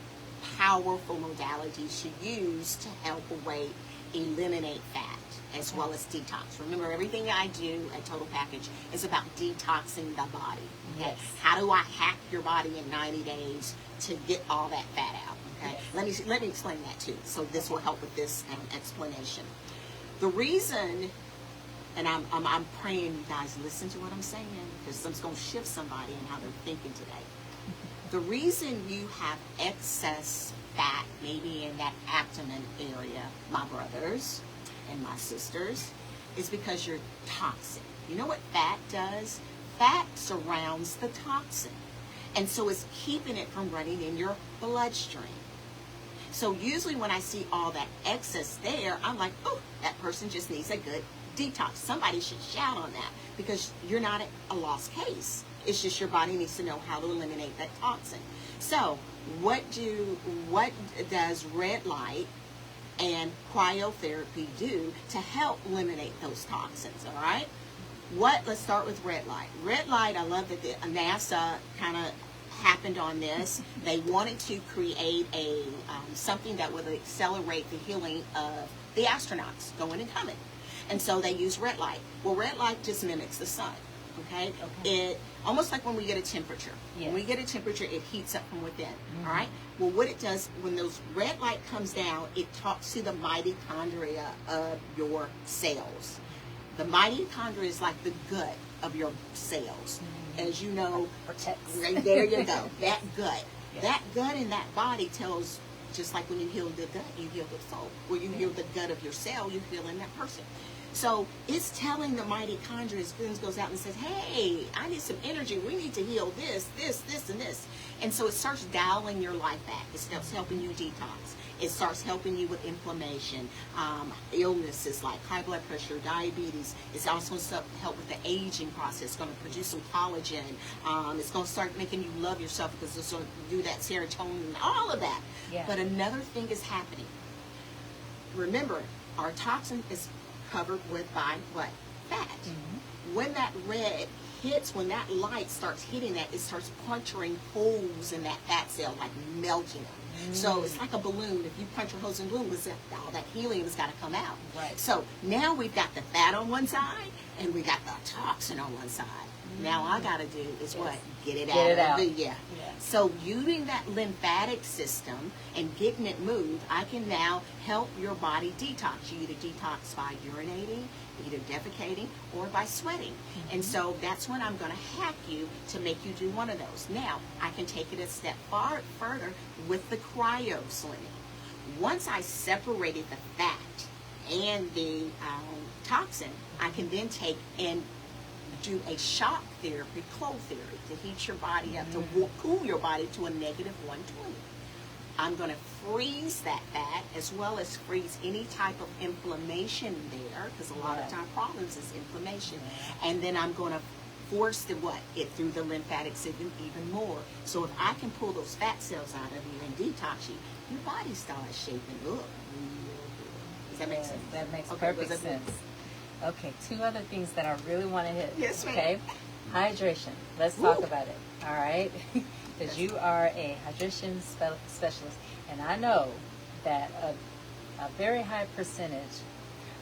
powerful modalities to use to help a weight eliminate fat. as well as detox. Remember, everything I do at Total Package is about detoxing the body. Okay? Yes. How do I hack your body in 90 days to get all that fat out? Okay, Yes. let me explain that too. So this will help with this explanation. The reason, and I'm praying you guys listen to what I'm saying, because I'm going to shift somebody in how they're thinking today. The reason you have excess fat, maybe in that abdomen area, my brothers and my sisters, is because you're toxic. You know what fat does? Fat surrounds the toxin. And so it's keeping it from running in your bloodstream. So usually when I see all that excess there, I'm like, oh, that person just needs a good detox. Somebody should shout on that, because you're not a lost case. It's just your body needs to know how to eliminate that toxin. So what does red light and cryotherapy do to help eliminate those toxins? All right. Let's start with red light. Red light, I love that the NASA kind of happened on this. They wanted to create a something that would accelerate the healing of the astronauts going and coming. And so they use red light. Well, red light just mimics the sun. Okay? It almost like when we get a temperature. Yes. When we get a temperature, it heats up from within. All right? Well, what it does, when those red light comes down, it talks to the mitochondria of your cells. The mitochondria is like the gut of your cells. As you know, Protects. right there you go. That gut. Yes. That gut in that body tells, just like when you heal the gut, you heal the soul. When you heal the gut of your cell, you heal in that person. So it's telling the mitochondria, as things goes out and says, hey, I need some energy. We need to heal this, and this. And so it starts dialing your life back. It starts helping you detox. It starts helping you with inflammation, illnesses like high blood pressure, diabetes. It's also going to help with the aging process. It's going to produce some collagen. It's going to start making you love yourself, because it's going to do that serotonin and all of that. Yeah. But another thing is happening. Remember, our toxin is covered with by what? Fat. When that red hits, when that light starts hitting that, it starts puncturing holes in that fat cell, like melting them. So it's like a balloon. If you punch a hole in a balloon, all that helium has got to come out. Right. So now we've got the fat on one side, and we got the toxin on one side. Now all I got to do is what? Get it out. Yeah. So using that lymphatic system and getting it moved, I can now help your body detox. You either detox by urinating, either defecating, or by sweating. And so that's when I'm going to hack you to make you do one of those. Now, I can take it a step further with the cryo slimming. Once I separated the fat and the toxin, I can then take and do a shock therapy, cold therapy, to heat your body up, to cool your body to a negative 120. I'm going to freeze that fat, as well as freeze any type of inflammation there, because a lot of time problems is inflammation. And then I'm going to force it through the lymphatic system even more. So if I can pull those fat cells out of you and detox you, your body starts shaping up real good. Does that make sense? That makes perfect sense. Okay, two other things that I really want to hit. Yes, ma'am. Okay, hydration. Let's talk about it. All right, because you are a hydration specialist, and I know that a very high percentage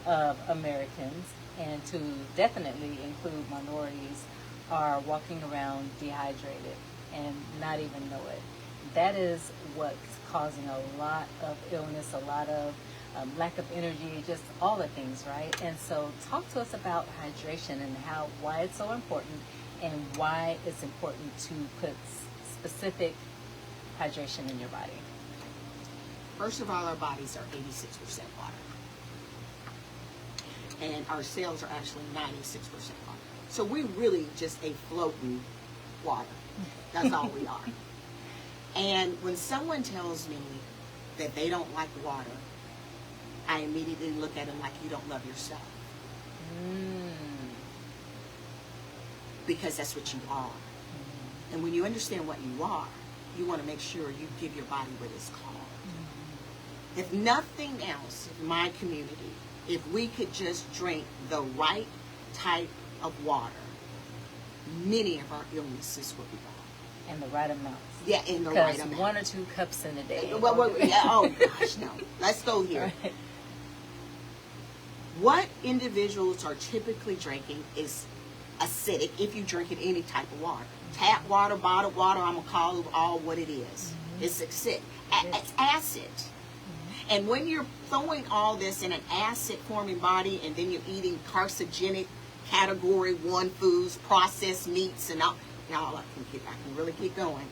of Americans, and to definitely include minorities, are walking around dehydrated and not even know it. That is what's causing a lot of illness, a lot of lack of energy, just all the things, right? And so talk to us about hydration and why it's so important, and why it's important to put specific hydration in your body. First of all, our bodies are 86% water. And our cells are actually 96% water. So we're really just a floating water. That's all we are. And when someone tells me that they don't like water, I immediately look at them like, you don't love yourself. Because that's what you are. And when you understand what you are, you want to make sure you give your body what it's called. If nothing else, in my community, if we could just drink the right type of water, many of our illnesses would be gone. And the right amount. Yeah, in the right amount. Because 1 or 2 cups in a day. Oh gosh, no. Let's go here. Right. What individuals are typically drinking is acidic if you drink it any type of water. Tap water, bottled water, I'm going to call it all what it is. It's acidic. It's acid. And when you're throwing all this in an acid-forming body and then you're eating carcinogenic Category 1 foods, processed meats, and all, y'all, I can really keep going.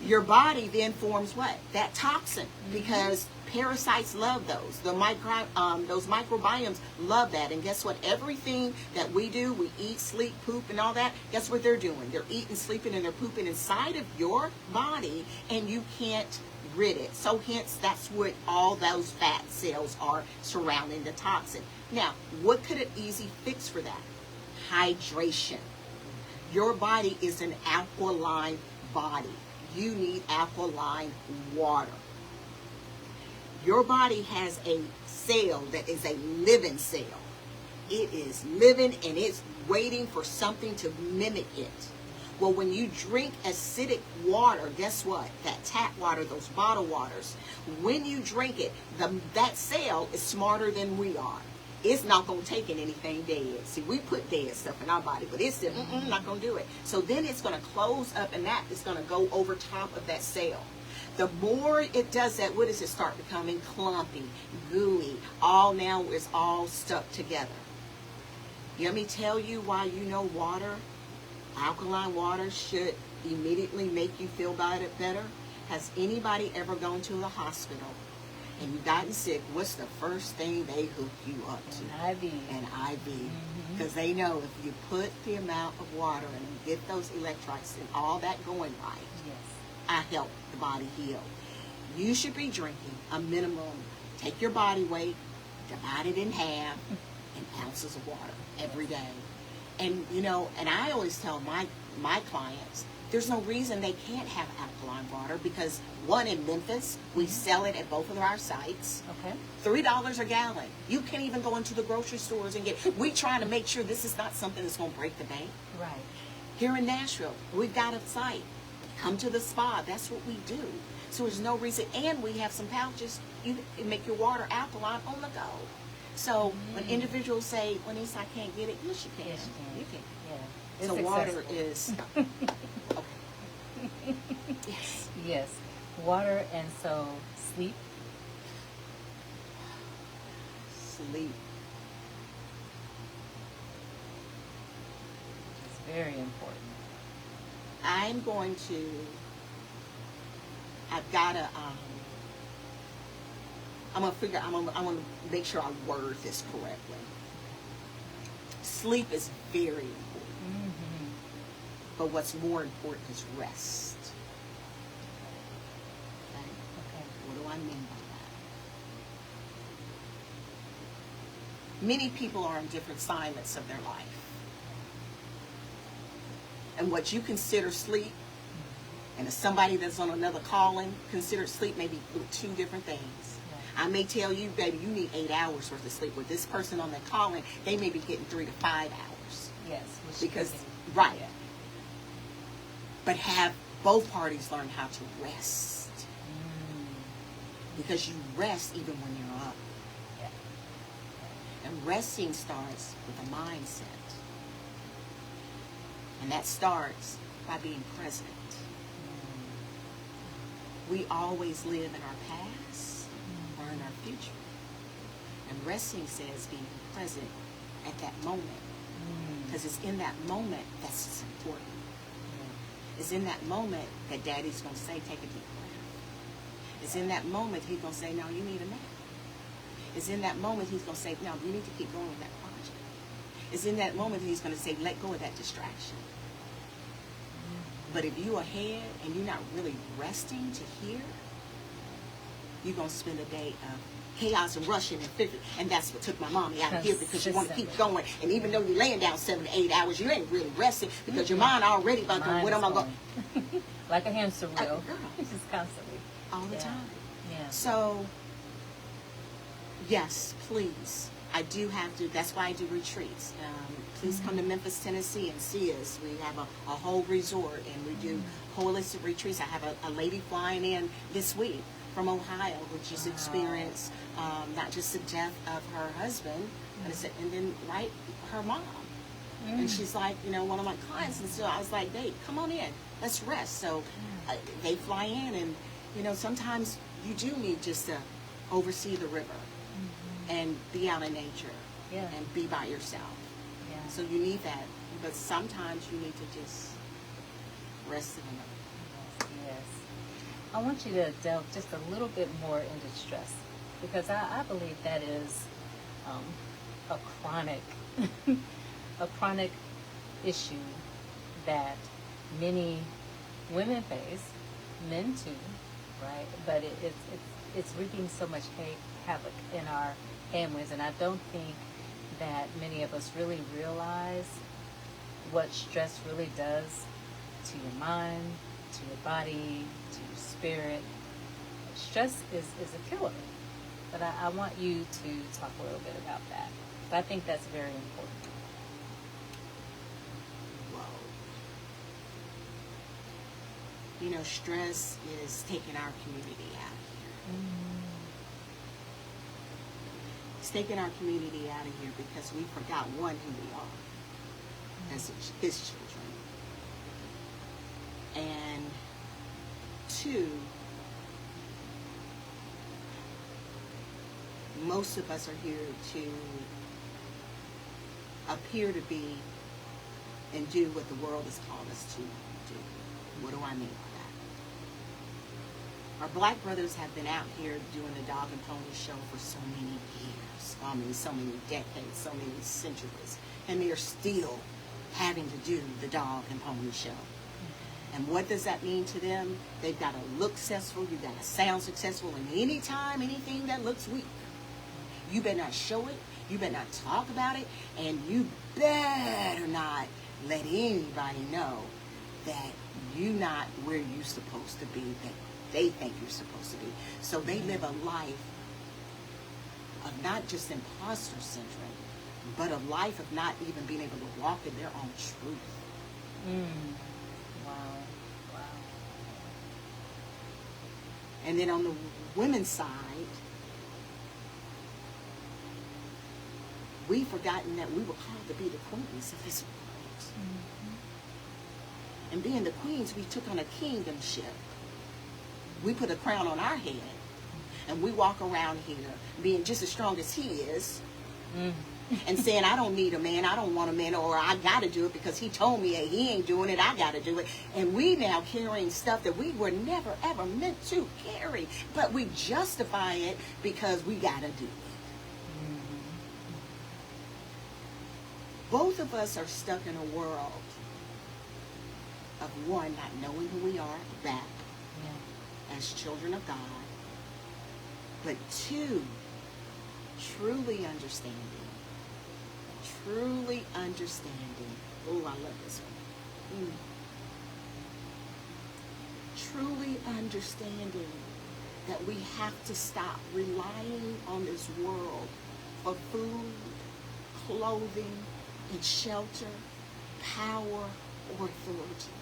Your body then forms what? That toxin, because parasites love those. Those microbiomes love that. And guess what? Everything that we do, we eat, sleep, poop, and all that, guess what they're doing? They're eating, sleeping, and they're pooping inside of your body, and you can't rid it. So hence, that's what all those fat cells are surrounding the toxin. Now, what could an easy fix for that? Hydration. Your body is an alkaline body. You need alkaline water. Your body has a cell that is a living cell. It is living and it's waiting for something to mimic it. Well, when you drink acidic water, guess what? That tap water, those bottled waters, when you drink it, that cell is smarter than we are. It's not going to take in anything dead. See, we put dead stuff in our body, but it's still not going to do it. So then it's going to close up, and that is going to go over top of that cell. The more it does that, what does it start becoming? Clumpy, gooey. Now it's all stuck together. Let me tell you why you know water, alkaline water, should immediately make you feel better. Has anybody ever gone to the hospital and you gotten sick? What's the first thing they hook you up to? An IV. An IV. Because they know if you put the amount of water and you get those electrolytes and all that going right, I help the body heal. You should be drinking a minimum, take your body weight, divide it in half, and ounces of water every day. And, and I always tell my clients, there's no reason they can't have alkaline water, because one, in Memphis, we sell it at both of our sites. Okay. $3 a gallon. You can't even go into the grocery stores and get. We trying to make sure this is not something that's going to break the bank. Right. Here in Nashville, we've got a site. Come to the spa. That's what we do. So there's no reason. And we have some pouches. You can make your water alkaline on the go. So when individuals say, "LYNESA, I can't get it," yes, you can. Yes, you can. Yeah. So It's water accessible. is. Okay. Yes. Yes. Water, and so sleep. Sleep. It's very important. I'm going to. I've got to. I'm gonna figure. I'm gonna make sure I word this correctly. Sleep is very important, but what's more important is rest. Okay. What do I mean by that? Many people are in different silence of their life. And what you consider sleep, and as somebody that's on another calling, consider sleep may be two different things. I may tell you, baby, you need 8 hours worth of sleep. With this person on that calling, they may be getting 3 to 5 hours. Yes. Because, right. But have both parties learn how to rest. Because you rest even when you're up. And resting starts with a mindset. And that starts by being present. We always live in our past or in our future. And resting says being present at that moment. Because it's in that moment that's just important. It's in that moment that Daddy's going to say, take a deep breath. It's in that moment he's going to say, no, you need a nap. It's in that moment he's going to say, no, you need to keep going with that project. It's in that moment he's going to say, let go of that distraction. But if you're ahead and you're not really resting to hear, you're going to spend a day of chaos and rushing and figuring. And that's what took my mommy out of here, because you want to keep going. And even though you're laying down 7 to 8 hours, you ain't really resting, because your mind already about to, what am I going? Like a hamster wheel. Just constantly. All the time. Yeah. So, yes, please. I do have to, that's why I do retreats. Please come to Memphis, Tennessee and see us. We have a whole resort, and we do holistic retreats. I have a lady flying in this week from Ohio, who just experienced not just the death of her husband, And I said, and then right, her mom. And she's like, one of my clients. And so I was like, Dave, come on in. Let's rest. So they fly in, and, sometimes you do need just to oversee the river and be out in nature and be by yourself. Yeah. So you need that. But sometimes you need to just rest in the Lord. Yes. I want you to delve just a little bit more into stress, because I believe that is a chronic a chronic issue that many women face, men too, right? But it's wreaking so much havoc in our families, and I don't think that many of us really realize what stress really does to your mind, to your body, to your spirit. Stress is a killer, but I want you to talk a little bit about that. But I think that's very important. Stress is taking our community out of here. It's taking our community out of here because we forgot, one, who we are as his children. And two, most of us are here to appear to be and do what the world has called us to do. What do I mean by that? Our black brothers have been out here doing the dog and pony show for so many years. So many decades, so many centuries. And they're still having to do the dog and pony show. And what does that mean to them? They've got to look successful, you've got to sound successful, and anytime, anything that looks weak, you better not show it, you better not talk about it, and you better not let anybody know that you're not where you're supposed to be, that they think you're supposed to be. So they live a life of not just imposter syndrome, but a life of not even being able to walk in their own truth. Wow. And then on the women's side, we've forgotten that we were called to be the queens of this world. And being the queens, we took on a kingdomship. We put a crown on our head, and we walk around here being just as strong as he is, and saying, I don't need a man, I don't want a man, or I got to do it because he told me that he ain't doing it, I got to do it. And we now carrying stuff that we were never, ever meant to carry, but we justify it because we got to do it. Both of us are stuck in a world of, one, not knowing who we are back as children of God, but two, truly understanding. Oh, I love this one. Truly understanding that we have to stop relying on this world for food, clothing, and shelter, power, or authority.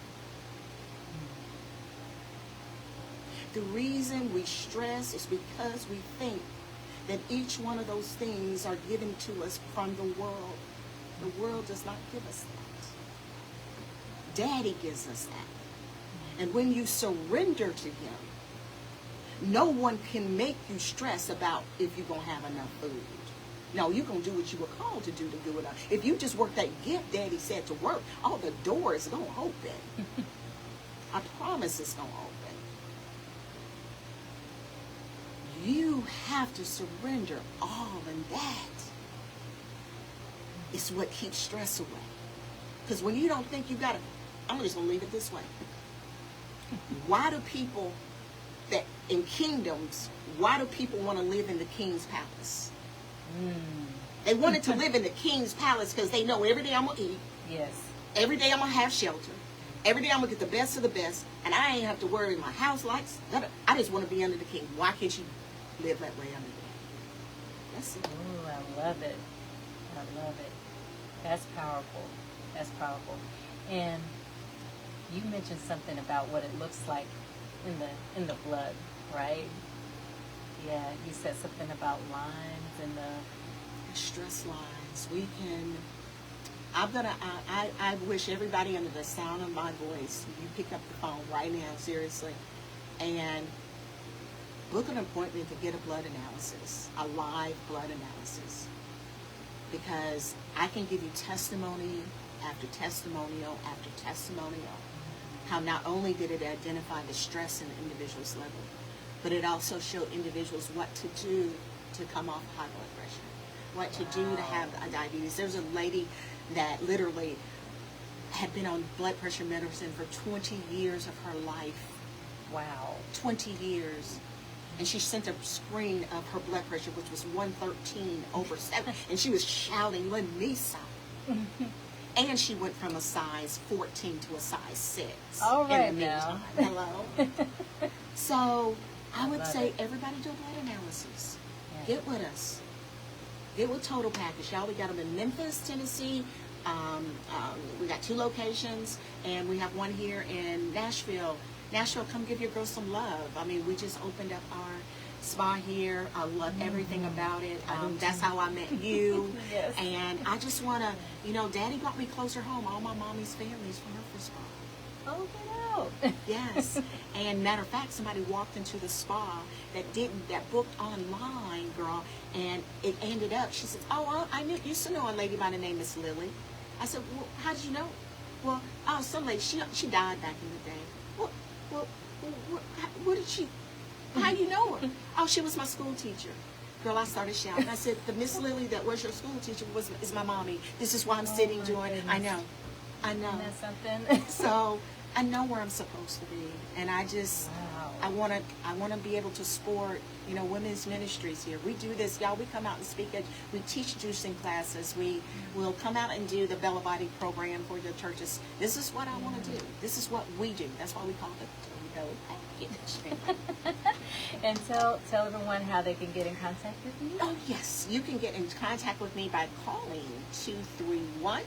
The reason we stress is because we think that each one of those things are given to us from the world. The world does not give us that. Daddy gives us that. And when you surrender to him, no one can make you stress about if you're going to have enough food. No, you're going to do what you were called to do it. If you just work that gift Daddy said to work, all the doors are going to open. I promise it's going to open. You have to surrender all, and that is what keeps stress away. Because when you don't think you got to, I'm just going to leave it this way. Why do people that in kingdoms, why do people want to live in the king's palace? They wanted to live in the king's palace because they know every day I'm going to eat. Yes. Every day I'm going to have shelter. Every day I'm going to get the best of the best. And I ain't have to worry my house lights. I just want to be under the king. Why can't you live that way under the That's it. Ooh, I love it. I love it. That's powerful. That's powerful. And you mentioned something about what it looks like in the blood, right? Yeah, you said something about lines in the stress lines. We can, I wish everybody under the sound of my voice, you pick up the phone right now, seriously, and book an appointment to get a blood analysis, a live blood analysis. Because I can give you testimony after testimonial after testimonial, how not only did it identify the stress in the individual's level, but it also showed individuals what to do to come off high blood pressure, what to do to have diabetes. There was a lady that literally had been on blood pressure medicine for 20 years of her life. Wow. 20 years. And she sent a screen of her blood pressure, which was 113/7, and she was shouting, LYNESA. And she went from a size 14 to a size 6. All right, in the meantime. Hello? So I would say everybody do a blood analysis. Yeah. Get with us. Get with Total Package. Y'all, we got them in Memphis, Tennessee. We got 2 locations, and we have one here in Nashville. Nashville, come give your girls some love. I mean, we just opened up our spa here. I love everything about it. That's how I met you. Yes. And I just want to, you know, Daddy brought me closer home. All my mommy's families from her spa. Oh, get out. Yes. And matter of fact, somebody walked into the spa that booked online, girl, and it ended up, she said, oh, I used to know a lady by the name Miss Lily. I said, well, how did you know? Well, oh, some lady, she died back in the day. Well, what did she, how do you know her? Oh, she was my school teacher. Girl, I started shouting. I said, the Miss Lily that was your school teacher is my mommy. This is why I'm sitting doing it. I know. Isn't that something? So I know where I'm supposed to be. And I just, I want to be able to support, you know, women's ministries here. We do this, y'all. We come out and speak. We teach juicing classes. We will come out and do the Bella Body program for the churches. This is what I want to do. This is what we do. That's why we call it Total Package. And tell everyone how they can get in contact with you. Oh, yes. You can get in contact with me by calling 231-310,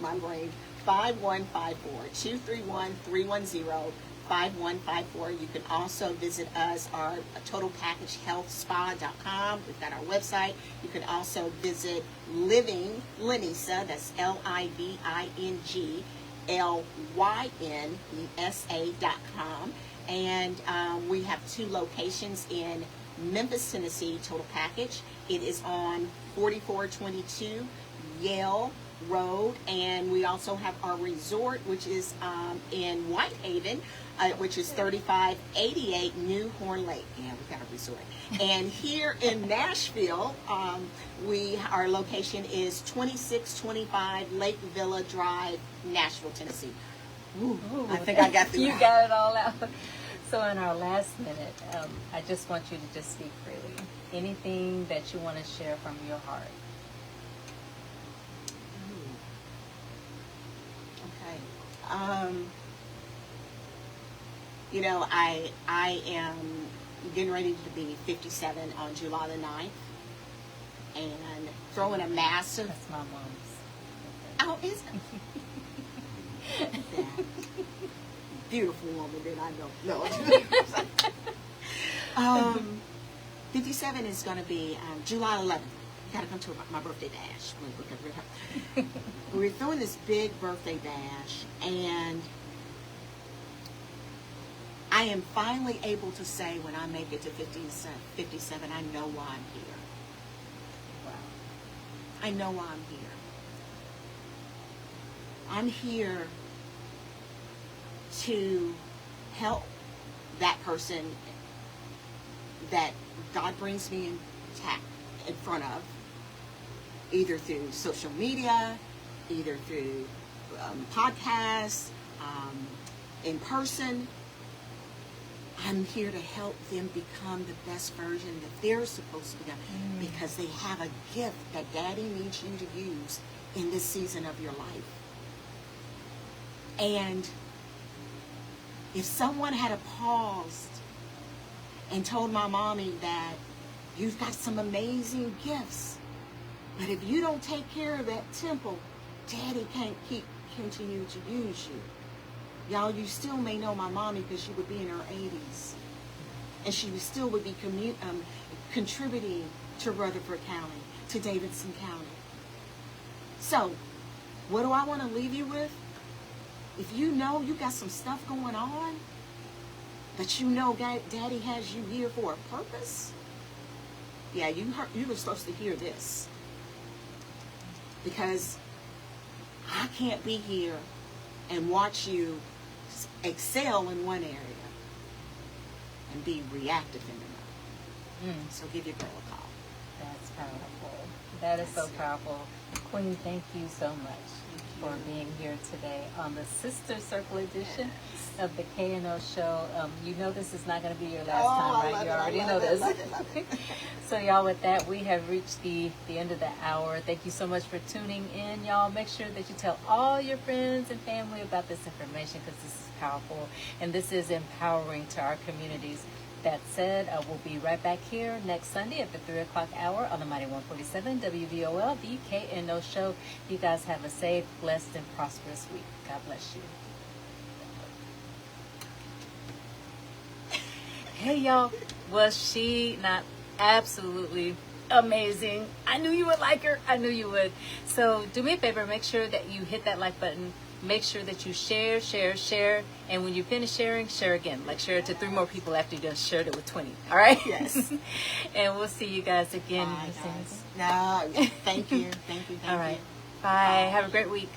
my brain, 5154, 231-310-5154. You can also visit us, our totalpackagehealthspa.com. We've got our website. You can also visit Living LYNESA, that's LIVINGLYNESA.com. And we have 2 locations in Memphis, Tennessee, Total Package. It is on 4422 Yale Road, and we also have our resort, which is in Whitehaven, which is 3588 New Horn Lake. Yeah, we got a resort. And here in Nashville, our location is 2625 Lake Villa Drive, Nashville, Tennessee. Ooh, I think I got You got it all out. So in our last minute, I just want you to just speak freely. Anything that you want to share from your heart. You know, I am getting ready to be 57 on July the 9th, and throwing a massive... That's my mom's. Oh, is it? Yeah. Beautiful woman, did I know? No. 57 is going to be July 11th. Got to come to my birthday bash. We're throwing this big birthday bash, and I am finally able to say when I make it to 57, I know why I'm here. Wow. I know why I'm here. I'm here to help that person that God brings me in front of, either through social media, either through podcasts, in person. I'm here to help them become the best version that they're supposed to become, because they have a gift that Daddy needs you to use in this season of your life. And if someone had paused and told my mommy that you've got some amazing gifts, but if you don't take care of that temple, Daddy can't continue to use you. Y'all, you still may know my mommy because she would be in her 80s. And she still would be contributing to Rutherford County, to Davidson County. So, what do I want to leave you with? If you know you got some stuff going on, but you know Daddy has you here for a purpose, yeah, you were supposed to hear this. Because I can't be here and watch you excel in one area and be reactive in another. So give your girl a call. That's powerful. That is so powerful. Queen, thank you so much for being here today on the Sister Circle edition of the K&O Show. You know this is not going to be your last time, right? You already know this. So y'all, with that, we have reached the end of the hour. Thank you so much for tuning in, y'all. Make sure that you tell all your friends and family about this information, because this is powerful and this is empowering to our communities. That said, we'll be right back here next Sunday at the 3 o'clock hour on the Mighty 147 WVOL, the K&O Show. You guys have a safe, blessed, and prosperous week. God bless you. Hey, y'all. Was she not absolutely amazing? I knew you would like her. I knew you would. So do me a favor. Make sure that you hit that like button. Make sure that you share. And when you finish sharing, share again. Like, share it to 3 more people after you just shared it with 20. All right? Yes. And we'll see you guys again. Bye, guys. No, thank you. Thank you. All right. Bye. Have a great week.